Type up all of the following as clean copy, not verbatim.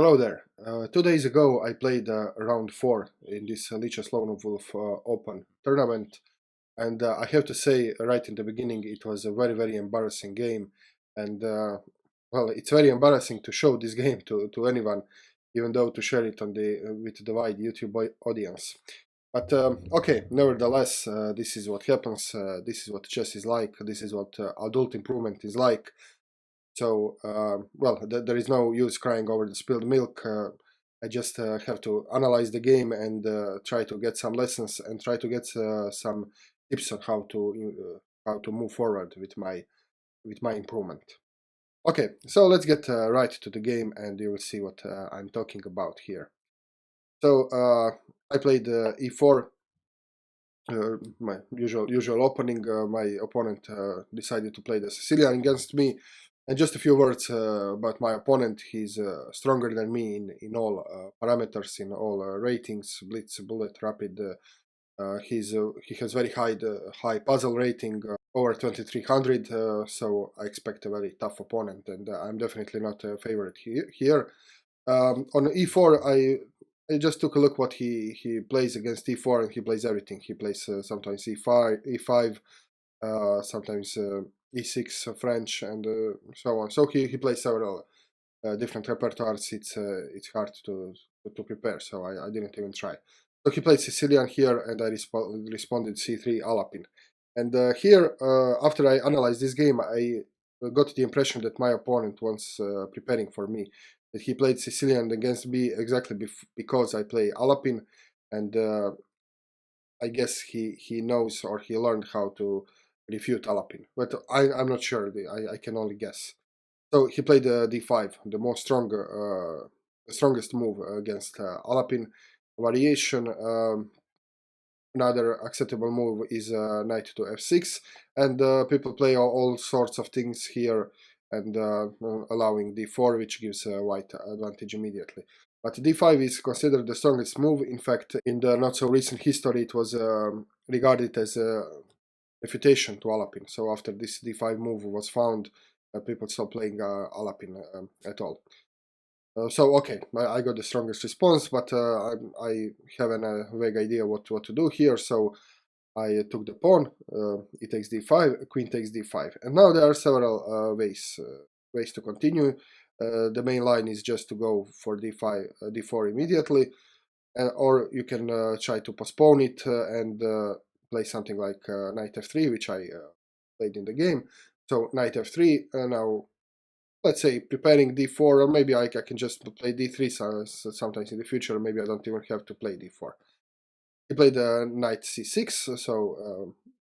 Hello there. 2 days ago, I played round 4 in this Lichess LoneWolf Open tournament, and I have to say, right in the beginning, it was a very embarrassing game, and well, it's very embarrassing to show this game to anyone, even though to share it on the with the wide YouTube audience. But okay, nevertheless, this is what happens. This is what chess is like. This is what adult improvement is like. So, well, there is no use crying over the spilled milk. I just have to analyze the game and try to get some lessons and try to get some tips on how to move forward with my improvement. Okay, so let's get right to the game, and you will see what I'm talking about here. So I played e4, my usual opening. My opponent decided to play the Sicilian against me. And just a few words about my opponent. He's stronger than me in all parameters, in all ratings, blitz, bullet, rapid. He has very high puzzle rating, over 2300. So I expect a very tough opponent, and I'm definitely not a favorite here. On e4, I just took a look what he plays against e4, and he plays everything. He plays sometimes e5, sometimes e6 French, and so on. So he plays several different repertoires. It's hard to prepare, so I didn't even try. So he played Sicilian here, and I responded c3 Alapin. And here, after I analyzed this game, I got the impression that my opponent was preparing for me. That he played Sicilian against me exactly because I play Alapin, and I guess he knows or he learned how to refute Alapin. But I'm not sure. I can only guess. So he played d5, the strongest move against Alapin variation. Another acceptable move is knight to f6, and people play all sorts of things here, and allowing d4, which gives white advantage immediately. But d5 is considered the strongest move. In fact, in the not so recent history, it was regarded as a refutation to Alapin. So after this d5 move was found, people stopped playing Alapin at all. So okay, I got the strongest response, but I have a vague idea what to do here. So I took the pawn. It takes d5, queen takes d5, and now there are several ways to continue. The main line is just to go for d5, d4 immediately, or you can try to postpone it and play something like knight f3, which I played in the game. So knight f3. Now let's say preparing d4, or maybe I can just play d3 sometimes in the future. Maybe I don't even have to play d4. He played knight c6, so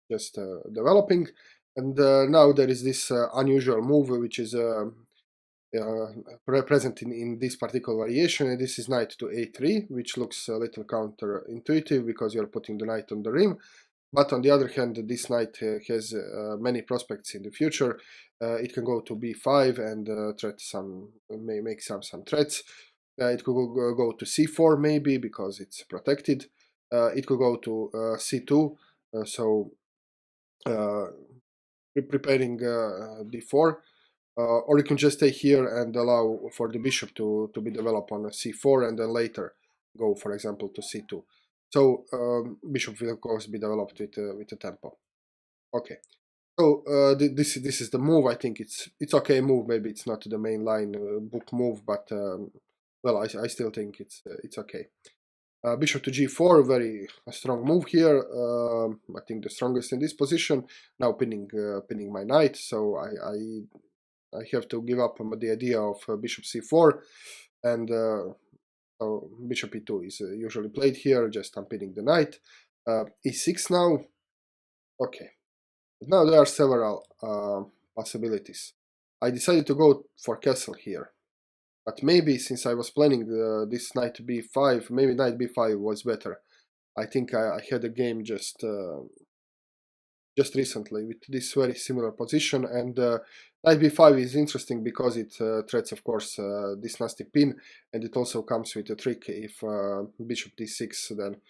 just developing. And now there is this unusual move, which is present in this particular variation, and this is knight to a3, which looks a little counterintuitive because you're putting the knight on the rim. But on the other hand, this knight has many prospects in the future. It can go to b5 and may make some threats. It could go to c4 maybe because it's protected. It could go to c2, so preparing d4. Or you can just stay here and allow for the bishop to be developed on c4, and then later go, for example, to c2. So bishop will of course be developed with the tempo. Okay, so this is the move. I think it's okay move. Maybe it's not the main line book move, but well, I still think it's okay. Bishop to g4, very strong move here. I think the strongest in this position. Now pinning my knight, so I have to give up on the idea of bishop c4, and so bishop e2 is usually played here. Just unpinning the knight. E6 now. Okay, now there are several possibilities. I decided to go for castle here. But maybe since I was planning this knight b5, maybe knight b5 was better. I think I had a game just recently with this very similar position, and knight b5 is interesting because it threats, of course, this nasty pin, and it also comes with a trick. If bishop d6, then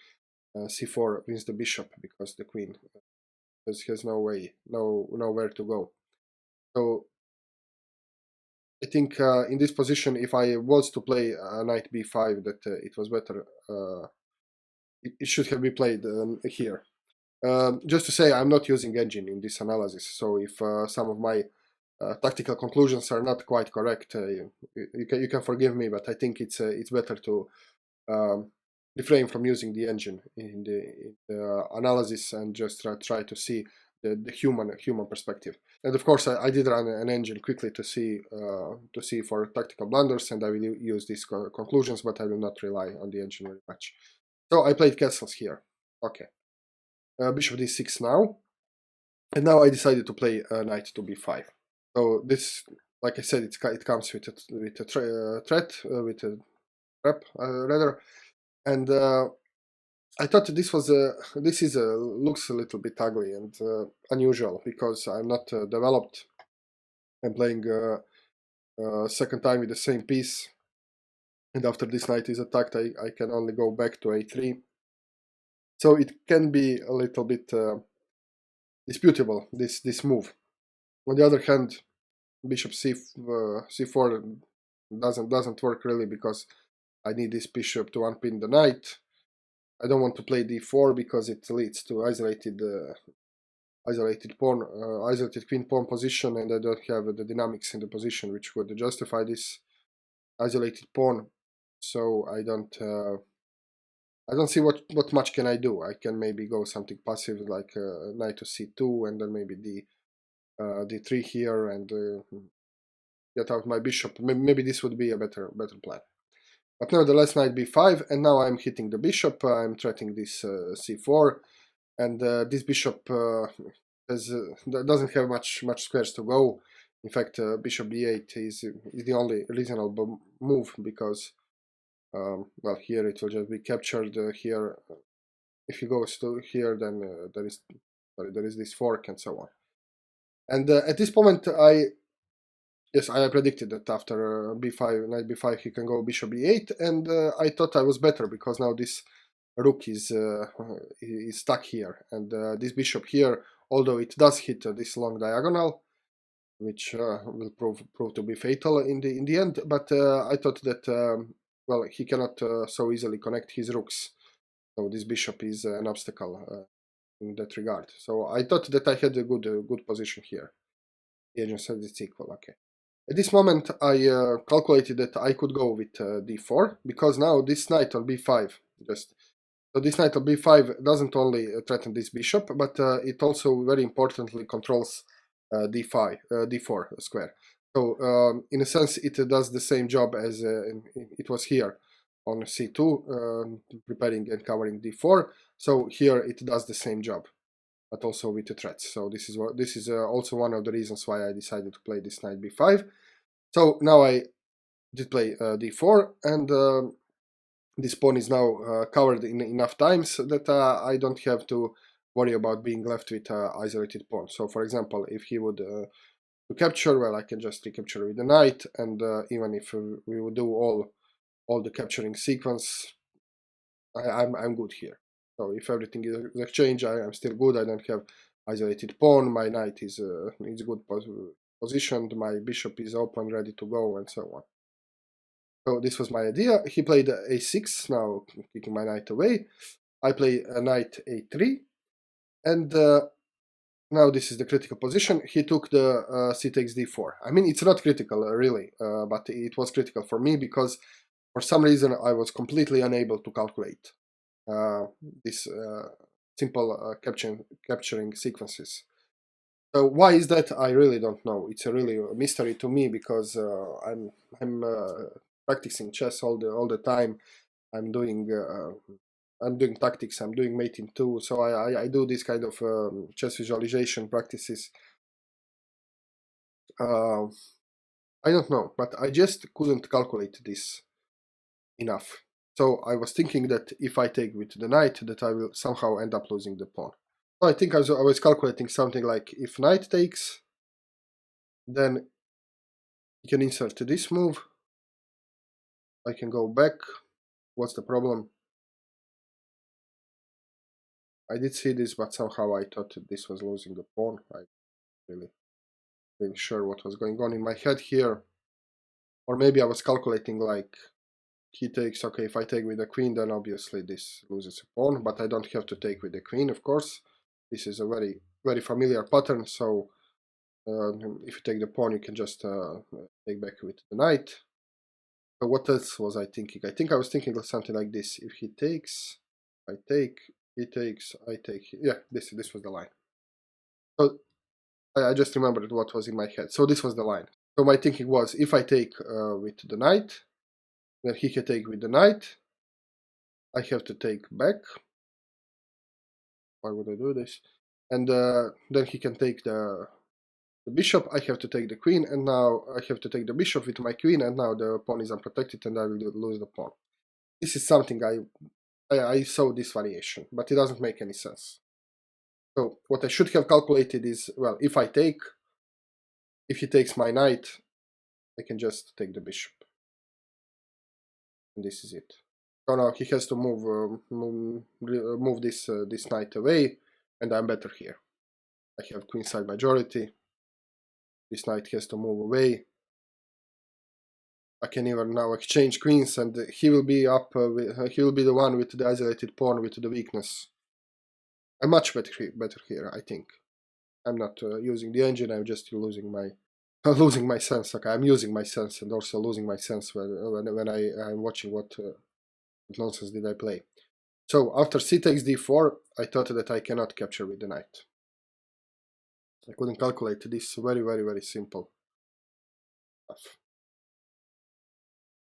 c4 wins the bishop because the queen has nowhere to go. So I think in this position, if I was to play knight b5, that it was better. It should have been played here. Just to say, I'm not using engine in this analysis, so if some of my tactical conclusions are not quite correct, you can forgive me, but I think it's better to um, refrain from using the engine in the analysis and just try to see the human perspective. And of course, I did run an engine quickly to see for tactical blunders, and I will use these conclusions, but I will not rely on the engine very much. So I played castles here. Okay, bishop d6 now, and now I decided to play knight to b5. So this, like I said, it comes with a threat, with a trap rather, and I thought this is looks a little bit ugly and unusual because I'm not developed. I'm playing second time with the same piece, and after this knight is attacked, I can only go back to a3. So it can be a little bit disputable, this move. On the other hand, bishop c4 doesn't work really because I need this bishop to unpin the knight. I don't want to play d4 because it leads to isolated pawn, isolated queen pawn position, and I don't have the dynamics in the position which would justify this isolated pawn. So I don't see what much can I do. I can maybe go something passive like knight to c2 and then maybe d3 here and get out my bishop. Maybe this would be a better plan. But nevertheless, knight b5, and now I'm hitting the bishop. I'm threatening this c4, and this bishop doesn't have much squares to go. In fact, bishop b8 is the only reasonable move because, well, here it will just be captured. Here, if he goes to here, then there is this fork and so on. And at this moment, yes, I predicted that after b5, knight b5, he can go bishop b8, and I thought I was better because now this rook is stuck here, and this bishop here, although it does hit this long diagonal, which will prove to be fatal in the end, but I thought that well, he cannot so easily connect his rooks, so this bishop is an obstacle in that regard. So I thought that I had a good position here. The agent said it's equal. Okay. At this moment, I calculated that I could go with d4 because now this knight on b5 just. So this knight on b5 doesn't only threaten this bishop, but it also very importantly controls d4 square. So in a sense, it does the same job as it was here on c2, preparing and covering d4. So here it does the same job, but also with the threats. So this is also one of the reasons why I decided to play this knight b5. So now I did play d4, and this pawn is now covered in enough times that I don't have to worry about being left with isolated pawn. So for example, if he would to capture, well, I can just recapture with the knight, and even if we would do all the capturing sequence, I'm good here. So if everything is exchanged, I'm still good. I don't have isolated pawn. My knight is good positioned. My bishop is open, ready to go, and so on. So this was my idea. He played a6, now kicking my knight away. I play a knight a3, and now this is the critical position. He took the c takes d4. I mean, it's not critical really, but it was critical for me because for some reason I was completely unable to calculate this simple capturing sequences. So why is that? I really don't know. It's a really mystery to me because I'm practicing chess all the time. I'm doing tactics. I'm doing mating too. So I do this kind of chess visualization practices. Uh, I don't know, but I just couldn't calculate this enough. So I was thinking that if I take with the knight, that I will somehow end up losing the pawn. So I think I was calculating something like if knight takes, then you can insert this move. I can go back. What's the problem? I did see this, but somehow I thought this was losing the pawn. I really sure what was going on in my head here. Or maybe I was calculating like he takes, okay, if I take with the queen, then obviously this loses a pawn, but I don't have to take with the queen, of course. This is a very familiar pattern, so if you take the pawn, you can just take back with the knight. So what else was I thinking? I think I was thinking of something like this. If he takes, I take, he takes, I take. Yeah, this was the line. So I just remembered what was in my head. So this was the line. So my thinking was, if I take with the knight, then he can take with the knight. I have to take back. Why would I do this? And then he can take the bishop. I have to take the queen, and now I have to take the bishop with my queen, and now the pawn is unprotected, and I will lose the pawn. This is something I saw this variation, but it doesn't make any sense. So what I should have calculated is, well, if he takes my knight, I can just take the bishop. And this is it. So now he has to move this knight away, and I'm better here. I have queenside majority. This knight has to move away. I can even now exchange queens, and he will be up. He will be the one with the isolated pawn with the weakness. I'm much better here, I think. I'm not using the engine. I'm just losing my sense. Okay, I'm using my sense and also losing my sense when I'm watching what nonsense did I play. So after c takes d4, I thought that I cannot capture with the knight. I couldn't calculate this. Very simple stuff.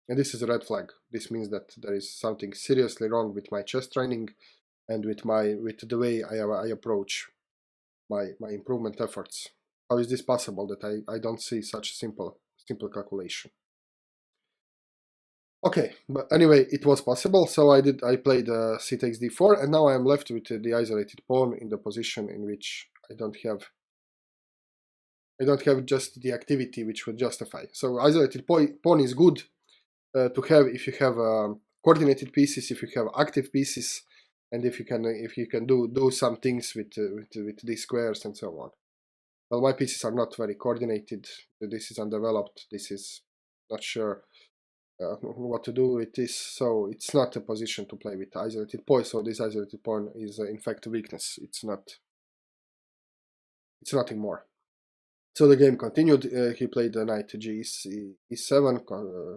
And this is a red flag. This means that there is something seriously wrong with my chess training and with the way I approach my improvement efforts. How is this possible that I don't see such simple calculation? Okay, but anyway, it was possible, so I played c takes d4, and now I am left with the isolated pawn in the position in which I don't have just the activity which would justify. So isolated pawn is good to have if you have coordinated pieces, if you have active pieces, and if you can do some things with these squares and so on. Well, my pieces are not very coordinated. This is undeveloped. This is not sure what to do with this. So it's not a position to play with isolated pawn. So this isolated pawn is in fact a weakness. It's nothing more. So the game continued. He played the knight e7,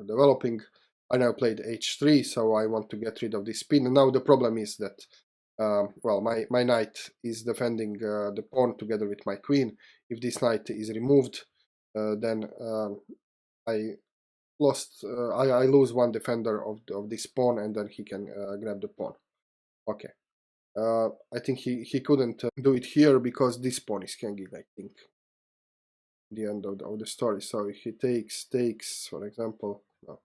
developing. I now played h3, so I want to get rid of this spin. Now the problem is that, well, my knight is defending the pawn together with my queen. If this knight is removed, then I lose one defender of this pawn, and then he can grab the pawn. Okay. I think he couldn't do it here because this pawn is hanging, I think. The end of the story. So if he takes, for example, no.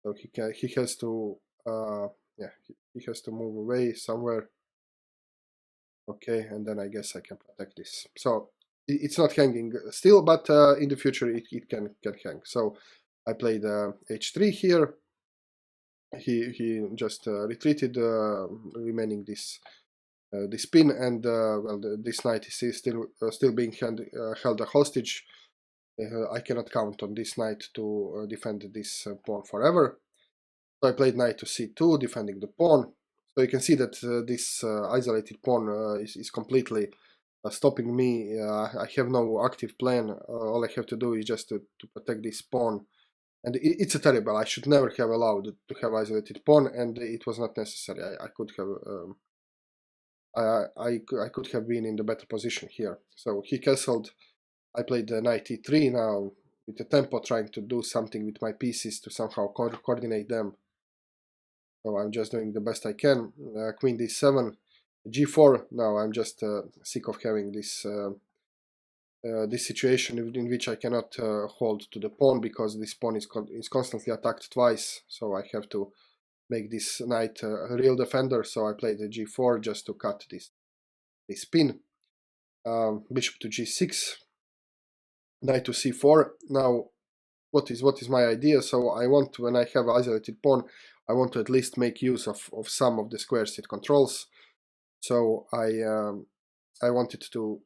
So he has to he has to move away somewhere. Okay, and then I guess I can protect this. So it's not hanging still, but in the future it can hang. So I played h3 here. He just retreated, remaining this pin, and well, this knight is still being held a hostage. I cannot count on this knight to defend this pawn forever. So I played knight to c2, defending the pawn. So you can see that this isolated pawn is completely stopping me. I have no active plan. All I have to do is just to protect this pawn. And it's a terrible. I should never have allowed to have isolated pawn, and it was not necessary. I could have I could have been in the better position here. So he castled. I played the knight e3 now with the tempo, trying to do something with my pieces to somehow coordinate them. So I'm just doing the best I can. Queen d7, g4. Now I'm just sick of having this this situation in which I cannot hold to the pawn because this pawn is constantly attacked twice. So I have to make this knight a real defender. So I played the g4 just to cut this pin. Bishop to g6, knight to c4. Now, what is my idea? So I want, when I have isolated pawn, I want to at least make use of some of the squares it controls. So I wanted to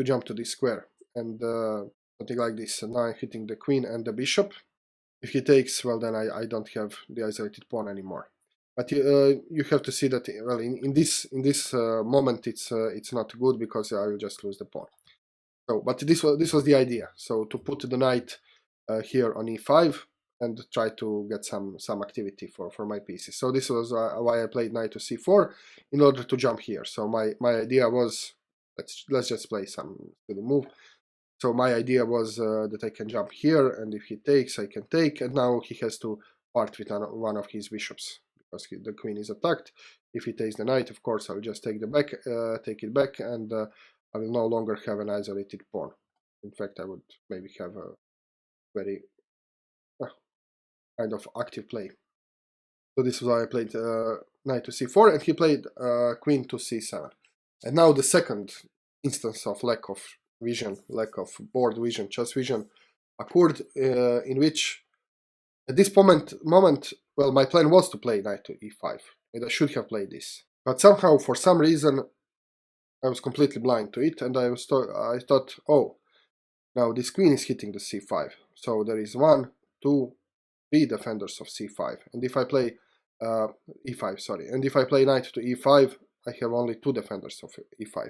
jump to this square, and something like this. And now I'm hitting the queen and the bishop. If he takes, well, then I don't have the isolated pawn anymore. But you have to see that, well, in this moment it's not good, because I will just lose the pawn. So, but this was the idea. So to put the knight here on e5 and try to get some activity for my pieces. So this was why I played knight to c4 in order to jump here. So my idea was, let's just play some silly move. So my idea was that I can jump here, and if he takes, I can take, and now he has to part with one of his bishops, because the queen is attacked. If he takes the knight, of course, I'll just take it back, and I will no longer have an isolated pawn. In fact, I would maybe have a very kind of active play. So this is why I played knight to c4, and he played queen to c7. And now the second instance of lack of vision, lack of board vision, chess vision, occurred, in which at this moment, well, my plan was to play knight to e5, and I should have played this. But somehow, for some reason, I was completely blind to it, and I thought, oh, now this queen is hitting the c5. So there is 1, 2, 3 defenders of c5. And if I play e5, sorry, and if I play knight to e5, I have only 2 defenders of e5.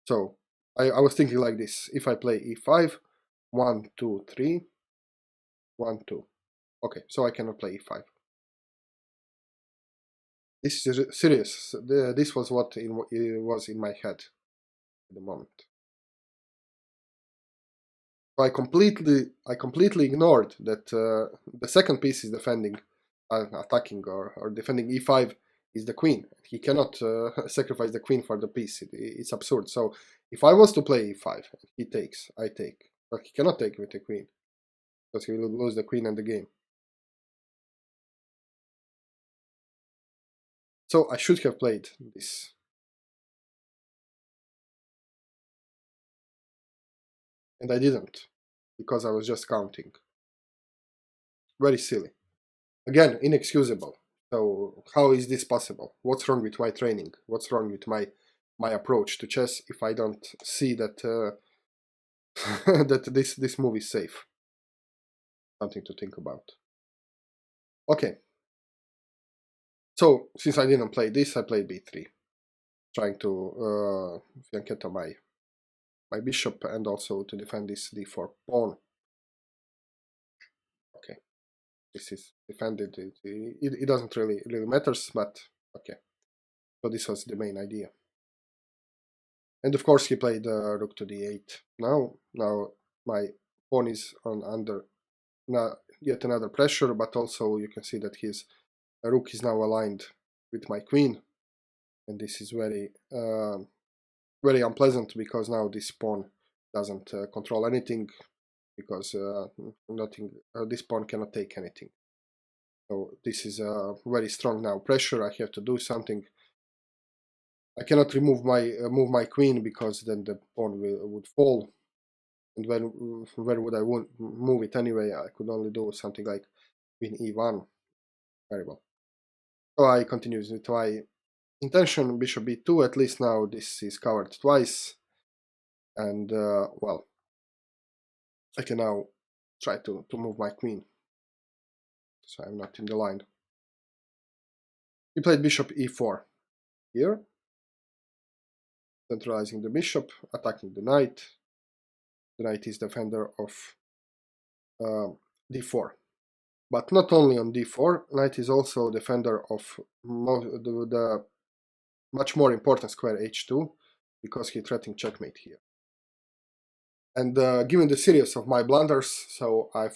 So I was thinking like this: if I play e5, 1, 2, 3, 1, 2. Okay, so I cannot play e5. This is serious. This was what was in my head at the moment. So I completely ignored that the second piece is defending, attacking or defending e5 is the queen. He cannot sacrifice the queen for the piece. It's absurd. So if I was to play e5, he takes, I take. But he cannot take with the queen, because he will lose the queen and the game. So I should have played this. And I didn't, because I was just counting. Very silly. Again, inexcusable. So how is this possible? What's wrong with my training? What's wrong with my approach to chess if I don't see that that this move is safe? Something to think about. Okay. So since I didn't play this, I played b3, trying to fianchetto my bishop, and also to defend this d4 pawn. Okay, this is defended. It doesn't really matters, but okay. So this was the main idea. And of course he played rook to d8. Now my pawn is under yet another pressure, but also you can see that his rook is now aligned with my queen, and this is very very unpleasant, because now this pawn doesn't control anything, because nothing. This pawn cannot take anything. So this is very strong now pressure. I have to do something. I cannot remove move my queen, because then the pawn would fall. And where would I move it anyway? I could only do something like queen e1. Very well. So I continue with my intention, bishop b2. At least now this is covered twice. And well, I can now try to move my queen, so I'm not in the line. He played bishop e4 here, centralizing the bishop, attacking the knight. The knight is defender of d4. But not only on d4, knight is also defender of the much more important square h2, because he threatened checkmate here. And given the series of my blunders, so I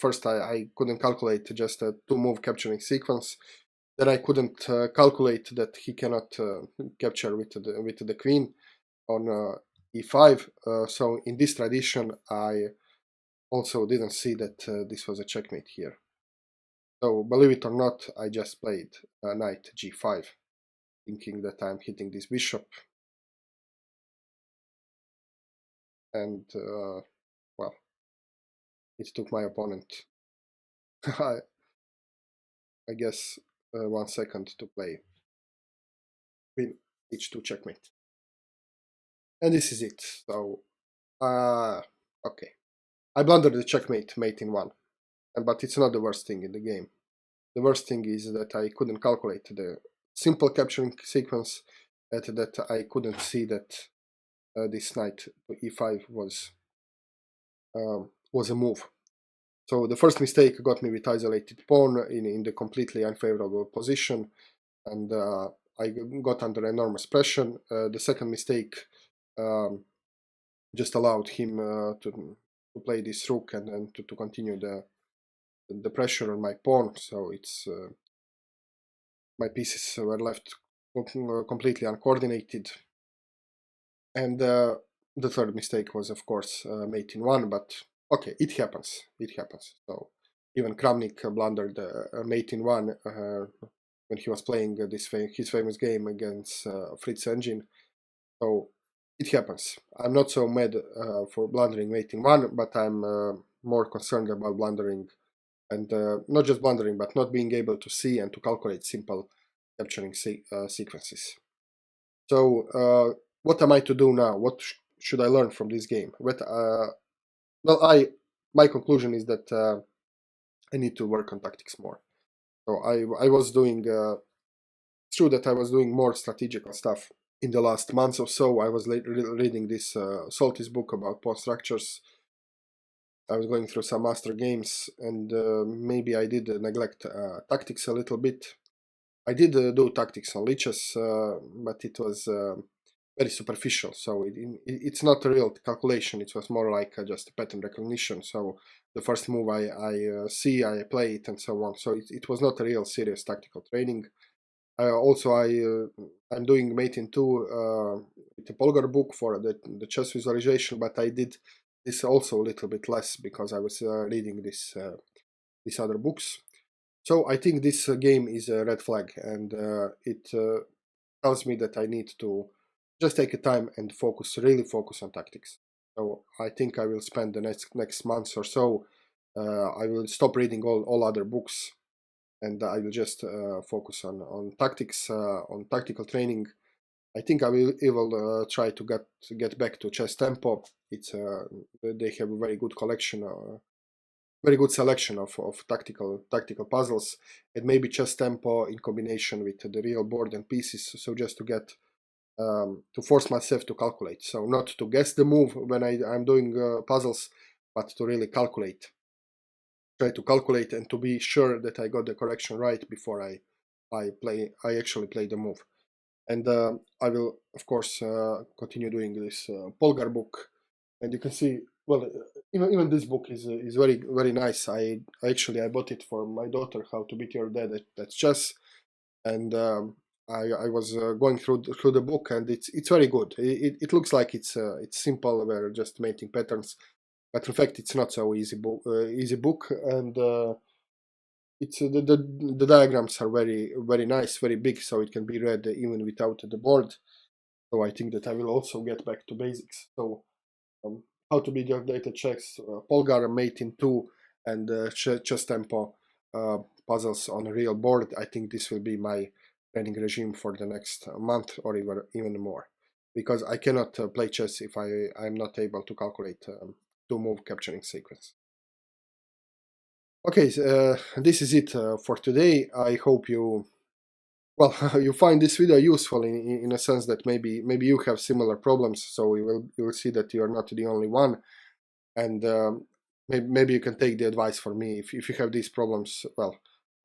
couldn't calculate just a 2-move capturing sequence. Then I couldn't calculate that he cannot capture with the queen on e5. So in this tradition, I also didn't see that this was a checkmate here. So believe it or not, I just played knight g5, thinking that I'm hitting this bishop. And well, it took my opponent, I guess, 1 second to play queen h2 checkmate. And this is it. So okay, I blundered the checkmate, mate in one, but it's not the worst thing in the game. The worst thing is that I couldn't calculate the simple capturing sequence, that I couldn't see that this knight to e5 was a move. So the first mistake got me with isolated pawn in the completely unfavorable position, and I got under enormous pressure. The second mistake um, just allowed him to play this rook and to continue the pressure on my pawn. So it's my pieces were left completely uncoordinated. And the third mistake was, of course, mate in one, but okay, it happens. It happens. So even Kramnik blundered mate in one when he was playing his famous game against Fritz Engine. So it happens. I'm not so mad for blundering mate in one, but I'm more concerned about blundering, and not just blundering, but not being able to see and to calculate simple capturing sequences. So what am I to do now? What should I learn from this game? Well, my conclusion is that I need to work on tactics more. So I was doing it's true that I was doing more strategical stuff in the last months or so. I was reading this Soltis book about pawn structures. I was going through some master games, and maybe I did neglect tactics a little bit. I did do tactics on leeches, but it was very superficial. So it's not a real calculation. It was more like just a pattern recognition. So the first move I see, I play it, and so on. So it was not a real serious tactical training. I'm doing mate in two with the Polgar book for the chess visualization, but I did this also a little bit less because I was reading these other books. So I think this game is a red flag, and it tells me that I need to just take a time and really focus on tactics. So I think I will spend the next months or so. I will stop reading all other books, and I will just focus on tactics, on tactical training. I think I will try to get back to chess tempo. It's they have a very good collection, very good selection of tactical puzzles, and maybe chess tempo in combination with the real board and pieces. So just to get to force myself to calculate. So not to guess the move when I'm doing puzzles, but to really calculate. Try to calculate and to be sure that I got the correction right before I actually play the move. And I will, of course, continue doing this Polgar book. And you can see, well, even this book is very nice. I bought it for my daughter, How to Beat Your Dad at Chess, and I was going through the book, and it's very good. It looks like it's simple. We're just mating patterns, but in fact it's not so easy book, and it's the diagrams are very nice, very big, so it can be read even without the board. So I think that I will also get back to basics. So um, how to beat your data checks, Polgar, mate in two, and chess tempo puzzles on a real board. I think this will be my training regime for the next month or even more, because I cannot play chess if I'm not able to calculate two move capturing sequence. Okay, this is it for today. I hope you find this video useful in a sense that maybe you have similar problems, so you will see that you are not the only one, and maybe you can take the advice for me. If you have these problems, well,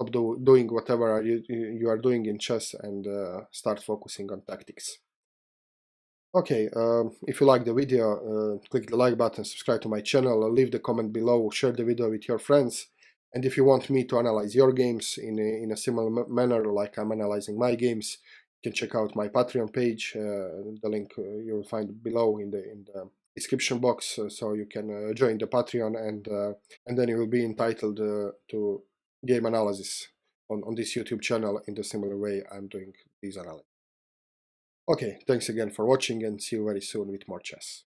stop doing whatever you are doing in chess and start focusing on tactics. Okay, if you like the video, click the like button, subscribe to my channel, leave the comment below, share the video with your friends. And if you want me to analyze your games in a similar manner like I'm analyzing my games, you can check out my Patreon page. The link you will find below in the description box, so you can join the Patreon, and then you will be entitled to game analysis on this YouTube channel in the similar way I'm doing these analysis. Okay, thanks again for watching, and see you very soon with more chess.